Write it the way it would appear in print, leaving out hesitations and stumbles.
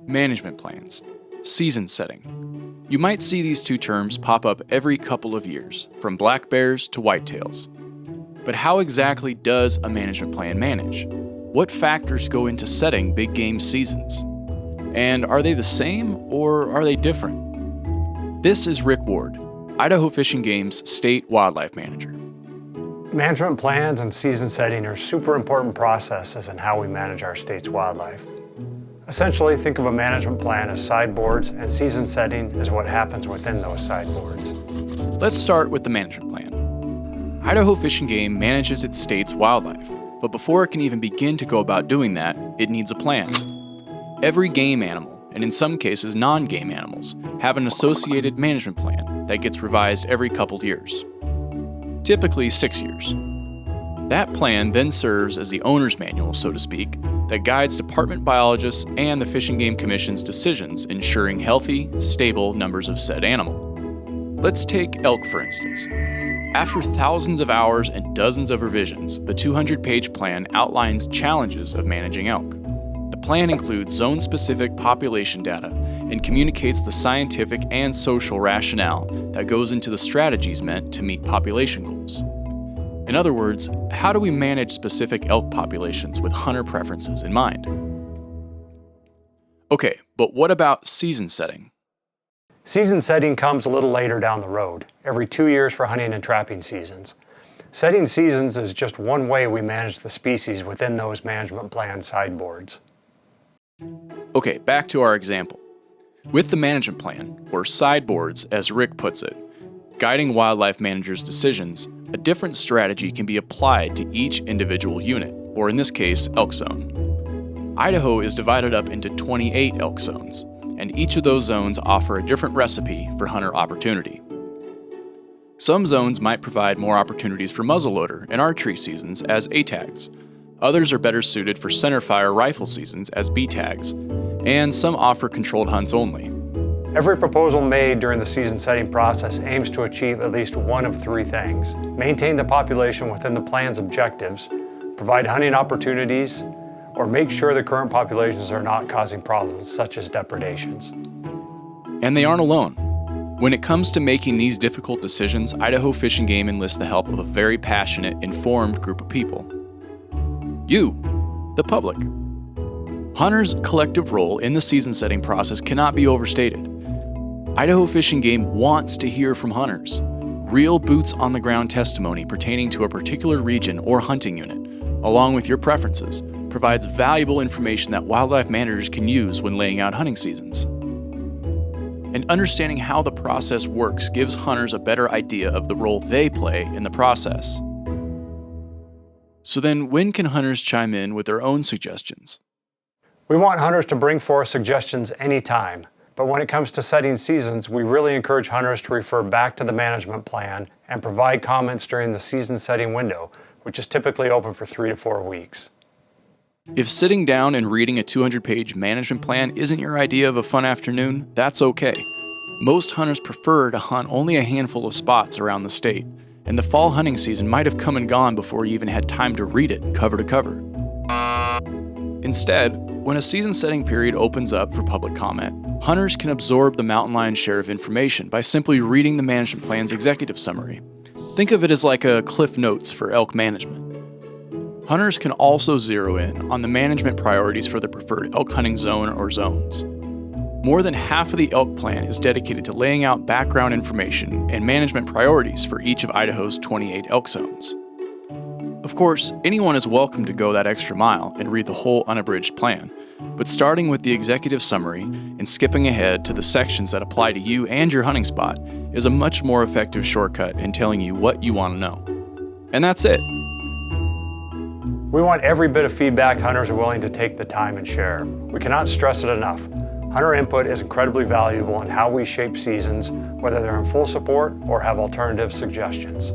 Management plans, season setting. You might see these two terms pop up every couple of years, from black bears to whitetails. But how exactly does a management plan manage? What factors go into setting big game seasons? And are they the same or are they different? This is Rick Ward, Idaho Fish and Game's State Wildlife Manager. Management plans and season setting are super important processes in how we manage our state's wildlife. Essentially, think of a management plan as sideboards and season setting as what happens within those sideboards. Let's start with the management plan. Idaho Fish and Game manages its state's wildlife, but before it can even begin to go about doing that, it needs a plan. Every game animal, and in some cases non-game animals, have an associated management plan that gets revised every couple years. Typically 6 years. That plan then serves as the owner's manual, so to speak, that guides department biologists and the Fish and Game Commission's decisions ensuring healthy, stable numbers of said animal. Let's take elk, for instance. After thousands of hours and dozens of revisions, the 200-page plan outlines challenges of managing elk. The plan includes zone-specific population data and communicates the scientific and social rationale that goes into the strategies meant to meet population goals. In other words, how do we manage specific elk populations with hunter preferences in mind? Okay, but what about season setting? Season setting comes a little later down the road, every 2 years for hunting and trapping seasons. Setting seasons is just one way we manage the species within those management plan sideboards. Okay, back to our example. With the management plan, or sideboards as Rick puts it, guiding wildlife managers' decisions, a different strategy can be applied to each individual unit, or in this case, elk zone. Idaho is divided up into 28 elk zones, and each of those zones offer a different recipe for hunter opportunity. Some zones might provide more opportunities for muzzleloader and archery seasons as A tags. Others are better suited for centerfire rifle seasons as B tags, and some offer controlled hunts only. Every proposal made during the season setting process aims to achieve at least one of three things: maintain the population within the plan's objectives, provide hunting opportunities, or make sure the current populations are not causing problems such as depredations. And they aren't alone. When it comes to making these difficult decisions, Idaho Fish and Game enlists the help of a very passionate, informed group of people. You, the public. Hunters' collective role in the season setting process cannot be overstated. Idaho Fish and Game wants to hear from hunters. Real boots-on-the-ground testimony pertaining to a particular region or hunting unit, along with your preferences, provides valuable information that wildlife managers can use when laying out hunting seasons. And understanding how the process works gives hunters a better idea of the role they play in the process. So then, when can hunters chime in with their own suggestions? We want hunters to bring forth suggestions anytime. But when it comes to setting seasons, we really encourage hunters to refer back to the management plan and provide comments during the season setting window, which is typically open for 3 to 4 weeks. If sitting down and reading a 200-page management plan isn't your idea of a fun afternoon, that's okay. Most hunters prefer to hunt only a handful of spots around the state, and the fall hunting season might have come and gone before you even had time to read it cover to cover. Instead, when a season setting period opens up for public comment, hunters can absorb the mountain lion's share of information by simply reading the management plan's executive summary. Think of it as like a Cliff Notes for elk management. Hunters can also zero in on the management priorities for the preferred elk hunting zone or zones. More than half of the elk plan is dedicated to laying out background information and management priorities for each of Idaho's 28 elk zones. Of course, anyone is welcome to go that extra mile and read the whole unabridged plan, but starting with the executive summary and skipping ahead to the sections that apply to you and your hunting spot is a much more effective shortcut in telling you what you want to know. And that's it. We want every bit of feedback hunters are willing to take the time and share. We cannot stress it enough. Hunter input is incredibly valuable in how we shape seasons, whether they're in full support or have alternative suggestions.